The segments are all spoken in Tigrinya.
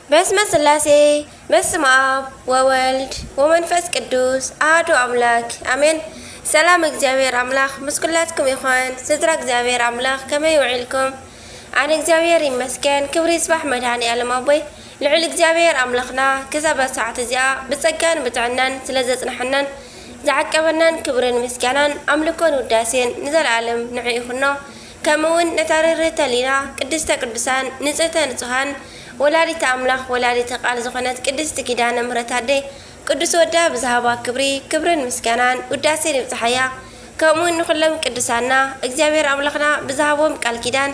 በስመ ስላሴ በስመ አብ ወወልድ ወመንፈስ ቅዱስ አሐዱ አምላክ አሜን። ሰላም እግዚአብሔር አምላክ ምስኩላትኩም ይኹን። ስድራ እግዚአብሔር አምላክ ከመይ ውዒልኩም? አነ እግዚአብሔር ይመስገን። ክብሪ ይስባሕ መድኃኒ ዓለም አቦይ ልዑል እግዚአብሔር አምላኽና ክሳብ ሰዓት እዚኣ ብጸጋን ብጥዕናን ስለ ዘጽንሐናን ዝዓቀበናን ክብርን ምስጋናን አምልኮን ውዳሴን ንዘለዓለም ንዑ ይኹኖ። ከምኡውን ነታርርህ ተሊና ቅድስተ ቅዱሳን ንጽሕተ ንጹሃን ወላዲተ አምላኽ ወላዲተ ቃል ዝኾነት ቅድስቲ ኪዳነ ምሕረት አደይ ቅዱስ ወዳ ብዝሃባ ክብርን ምስጋናን ውዳሴን ይብጽሐያ። ከምኡውን ንኹሎም ቅዱሳና እግዚአብሔር አምላኽና ብዝሃቦም ቃል ኪዳን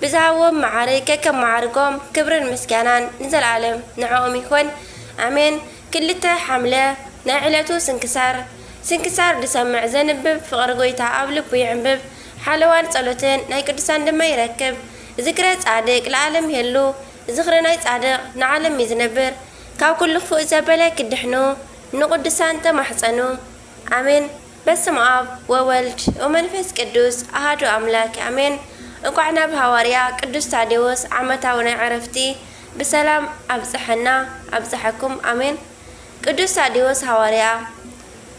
ብዝሃቦም መዓርግ ከከም መዓርጎም ክብርን ምስጋናን ንዘለዓለም ንዕኦም ይኹን አሜን። ክልተ ሓምለ ናይ ዕለቱ ስንክሳር ድሰምዕ ዘንብብ ፍቕሪ ጎይታ ኣብ ልቡ ይዕንብብ ሓለዋን ጸሎትን ናይ ቅዱሳን ድማ ይረክብ። ዝክረ ጻድቅ ለዓለም የሉ ዝኽሪ ናይ ጻድቕ ንዓለም ይዝነብር። ካብ ኩሉ ክፉእ ዘበለ ክድሕኑ ንቅዱሳን ተማሕፀኑ አሜን። በስመ አብ ወወልድ ወመንፈስ ቅዱስ አሐዱ አምላክ አሜን። እንኳዕ ናብ ሃዋርያ ቅዱስ ታዴዎስ ዓመታዊ ናይ ዕረፍቲ ብሰላም ኣብጽሐና ኣብጽሐኩም አሜን። ቅዱስ ታዴዎስ ሃዋርያ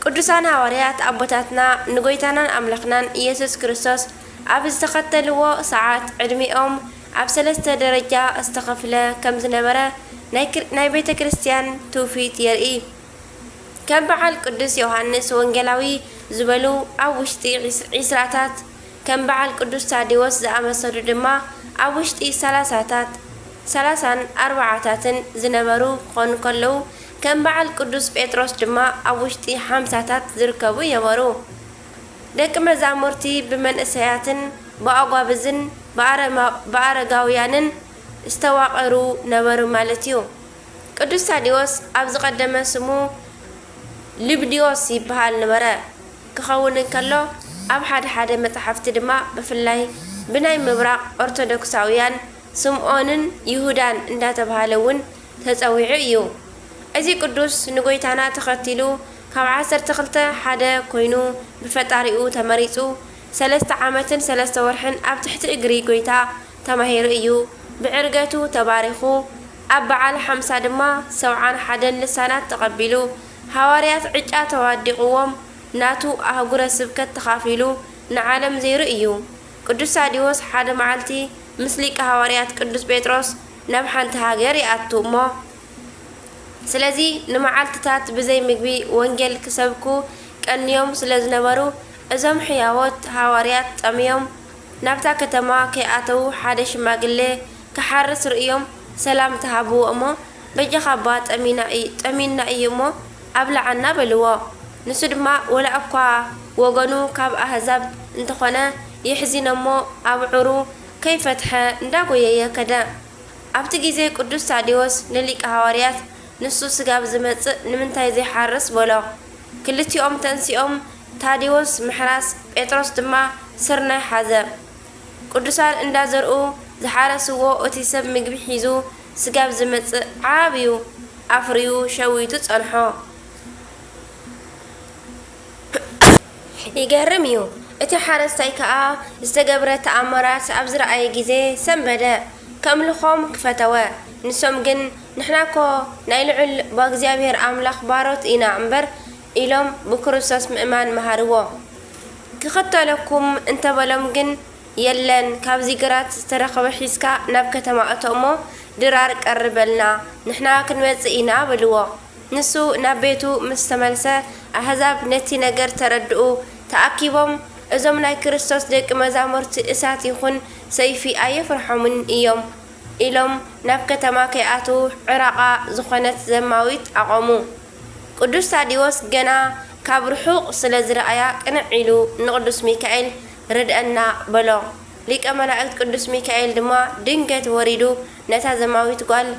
ቅዱሳን ሃዋርያት አቦታትና ንጎይታናን አምላኽናን ኢየሱስ ክርስቶስ ኣብ ዝተኸተልዎ ሰዓት ዕድሚኦም ኣብ 3 ደረጃ ዝተኸፍለ ከም ዝነበረ ናይ ቤተ ክርስቲያን ትውፊት የርኢ። ከም በዓል ቅዱስ ዮሐንስ ወንጌላዊ ዝበሉ ኣብ ውሽጢ 20ታት ከም በዓል ቅዱስ ታዴዎስ ዝኣመሰሉ ድማ ኣብ ውሽጢ 34ታትን ዝነበሩ ክኾኑ ከለዉ ከም በዓል ቅዱስ ጴጥሮስ ድማ ኣብ ውሽጢ 50ታት ዝርከቡ የበሩ። ደቂ መዛሙርቲ ብመንእሰያትን ብኣጓብዝን ብኣረጋውያንን ዝተዋቐሩ ነበሩ ማለት እዩ። ቅዱስ ታዴዎስ ኣብ ዝቐደመ ስሙ ልብድዮስ ይበሃል ነበረ ክኸውን እንከሎ ኣብ ሓደ መጽሓፍቲ ድማ ብፍላይ ብናይ ምብራቕ ኦርቶዶክሳውያን ስምዖንን ይሁዳን እንዳተባሃለ እውን ተጸዊዑ እዩ። እዚ ቅዱስ ንጎይታና ተኸቲሉ ካብ 12 ሓደ ኮይኑ ብፈጣሪኡ ተመሪጹ 3 ዓመትን 3 ወርሕን ኣብ ትሕቲ እግሪ ጎይታ ተማሂሩ እዩ ብዕርገቱ ተባሪኹ። ኣብ በዓል 50 ድማ 71 ልሳናት ተቐቢሉ ሃዋርያት ዕጫ ተዋዲቕዎም ናቱ ኣህጉረ ስብከት ተኻፊሉ ንዓለም ዘይሩ እዩ። ቅዱስ ታዴዎስ ሓደ መዓልቲ ምስ ሊቀ ሃዋርያት ቅዱስ ጴጥሮስ ናብ ሓንቲ ሃገር ይኣቱ እሞ ስለዚ ንመዓልትታት ብዘይ ምግቢ ወንጌል ክሰብኩ ቀንዮም ስለ ዝነበሩ እዞም ሕያዎት ሃዋርያት ጠምዮም ናብታ ከተማ ከይኣተዉ ሓደ ሽማግሌ ክሓርስ ርእዮም ሰላም ተሃብዎ እሞ በጀኻ ኣባ ጠሚና እዩ እሞ ኣብላዓና በልዎ። ንሱ ድማ ወላ እኳ ወገኑ ካብ ኣህዛብ እንተኾነ ይሕዚኖሞ ኣብዑሩ ከይፈትሐ እንዳጎየየ ከደ። ኣብቲ ጊዜ ቅዱስ ታዴዎስ ንሊቀ ሃዋርያት ንሱ ስጋብ ዝመጽእ ንምንታይ ዘይሓርስ በሎ። ክልቲኦም ተንሲኦም ታዴዎስ ምሕራስ ጴጥሮስ ድማ ስርናይ ሓዘ። ቅዱሳን እንዳዘርኡ ዝሓረስዎ እቲ ሰብ ምግቢ ሒዙ ስጋብ ዝመጽእ ዓብዩ ኣፍርዩ ሸዊቱ ጸንሖ። ይገርም እዩ። እቲ ሓረስታይ ከዓ ዝተገብረ ተኣምራት ኣብ ዝረኣየ ጊዜ ሰንበደ ከምልኾም ክፈተወ። ንሶም ግን ንሕናኮ ናይ ልዑል ብእግዚአብሔር ኣምላኽ ባሮት ኢና እምበር ኢሎም ብክርስቶስ ምእማን መሃርዎ። ክኽተለኩም እንተበሎም ግን የለን ካብዚ ግራት ዝተረኸበ ሒዝካ ናብ ከተማ እቶ እሞ ድራር ቀርበልና ንሕና ክንመጽእ ኢና በልዎ። ንሱ ናብ ቤቱ ምስ ተመልሰ ኣሕዛብ ነቲ ነገር ተረድኡ ተኣኪቦም እዞም ናይ ክርስቶስ ደቂ መዛሙርቲ እሳት ይኹን ሰይፊ ኣይፍርሖምን እዮም ኢሎም ናብ ከተማ ከይኣትዉ ዕራቓ ዝኾነት ዘማዊት ኣቆሙ። ቅዱስ ታዴዎስ ገና ካብ ርሑቕ ስለ ዝረኣያ ቅንዕ ኢሉ ንቅዱስ ሚካኤል ርድአና በሎ። ሊቀ መላእክት ቅዱስ ሚካኤል ድማ ድንገት ወሪዱ ነታ ዘማዊት ጓል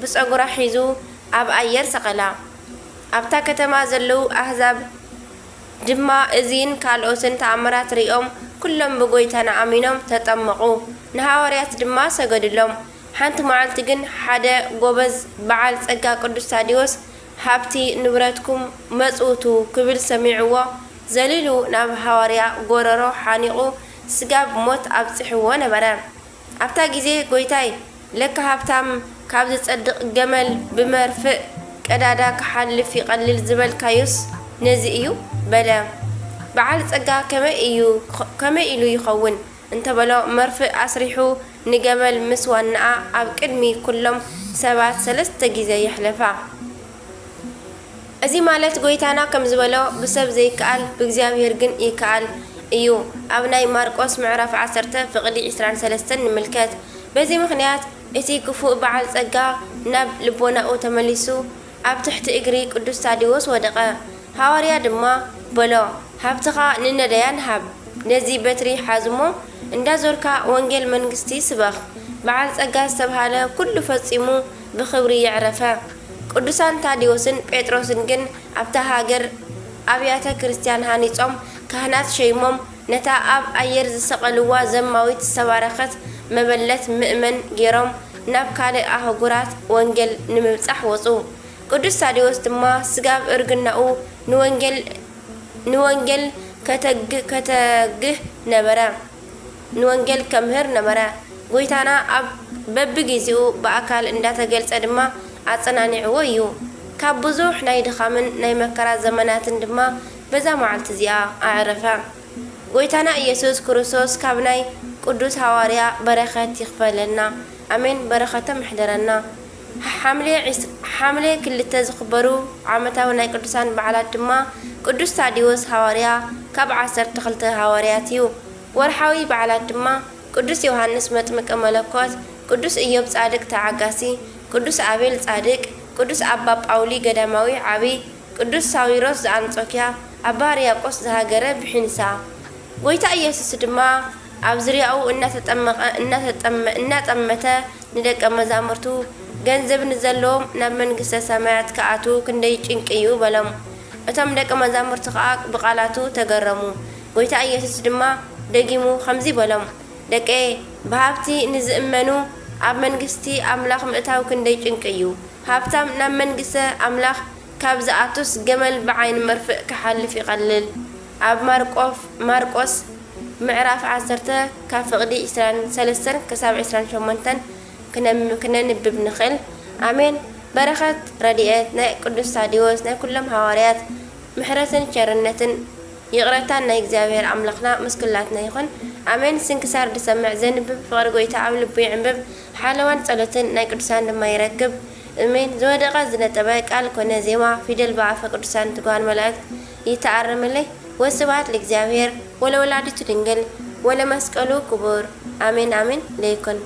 ብፀጉራ ሒዙ ኣብ ኣየር ሰቐላ። ኣብታ ከተማ ዘለዉ ኣህዛብ ድማ እዚን ካልኦትን ተኣምራት ሪኦም ኩሎም ብጎይታ ንኣሚኖም ተጠመቑ። ንሃዋርያት ድማ ሰገድሎም። ሓንቲ መዓልቲ ግን ሓደ ጎበዝ በዓል ጸጋ ቅዱስ ታዴዎስ ሃብቲ ንብረትኩም መጽውቱ ክብል ሰሚዕዎ ዘሊሉ ናብ ሃዋርያ ጎረሮ ሓኒቑ ስጋብ ሞት ኣብጽሕዎ ነበረ። ኣብታ ጊዜ ጎይታይ لك هابتام كابز تصدق جمل بمرفق قدادا كحلف يقلل زبل كايوس نزئيو بلا بعال صقا كما إيلو يخون انت بلا مرفق أسريحو نجمل مسوانا أب قدمي كلهم سبعة سلسة جيزة يحلفا أزي مالت قويتانا كم زبلو بسب زي كال بإግዚአብሔር ግን يكال إيو أبناي ماركوس معرف عسرته فقدي عسران سلسة نملكت بزي مخنيات إتي كفو بعال صقا ناب لبونا أو تمليسو أب تحت إجري قدوس تاديوس ودقا حواريا دما بلو هابتخا ننديان هاب نزي بتري حازمو اندا زوركا وانجيل منغستي سبخ بعال صقا استبهاله كل فصيمو بخبري يعرفه قدوسان تاديوسن بيتروسن جن أبتا هاجر أبياتا كريستيان هانيتهم كهنات شيموم نتا أب أير زسقلوا زماويت السوارخت مبلت مؤمن جيروم ناب كالي أهجرات وانجل نمبصح وصو قدوس تاديوس دما سقاب إرجناو نوانجل كتجه نبرة نوانجل كمهر نبرة قويتانا أب ببجيزو بأكل إنداتا جلس أدما أتصنعني ويو كابوزوح ناي دخامن ناي مكرا زمانات دما بزا معلت زيا أعرفا قويتانا يسوس كروسوس كابناي قدوس هواريا بركات يخفلنا أمين بركة محضرنا حملة كل تزخبرو عمتا وناي قدوسان بعلات دما قدوس تاديوس هواريا كاب عسر تخلت هوارياتيو ورحاوي بعلات دما قدوس يوحنس متمك ملكوت قدوس إيوب صادق تعقاسي قدوس أبيل صادق قدوس أبا باولي قداماوي عبي قدوس ساويروس زانطوكيا أبا رياقوس زهاجرة بحنسا قويتا إيسوس دما أبزرياو إنا تأمتا ندك مزامرتو ገንዘብ ንዘሎም ናብ መንግስተ ሰማያት ከኣቱ ክንደይ ጭንቂ እዩ በሎም እቶም ደቀ መዛሙርት ከዓ ብቃላቱ ተገረሙ ጎይታ ኢየሱስ ድማ ደጊሙ ከምዚ በሎም ደቀ በሃብቲ ንዝእመኑ ኣብ መንግስቲ ኣምላኽ ምእታው ክንደይ ጭንቂ እዩ ሃብታም ናብ መንግስተ ኣምላኽ ካብ ዝኣቱስ ገመል ብዓይን መርፍእ ክሓልፍ ይቐልል ኣብ ማርቆስ ምዕራፍ 10 ካብ ፍቕዲ 23 ክሳብ 28 كننبب نخل آمين بركة رديئات نا قدوس تاديوس نا كلهم حواريات محرسن شرنتن يغرتان نا إግዚአብሔር أملاقنا مسكلاتنا يخون آمين سنكسار دسمع زنبب فغرقويتا عمل بيعنبب حالوان صلوتن نا قدوسان لما يركب آمين زودقا زنتباك قال كنا زيما في دل بعفة قدوسان تقوان ملاك يتعرم لي وسبات لإግዚአብሔር ولا ولادة تنجل ولا مسكلو كبور آمين آمين ليكن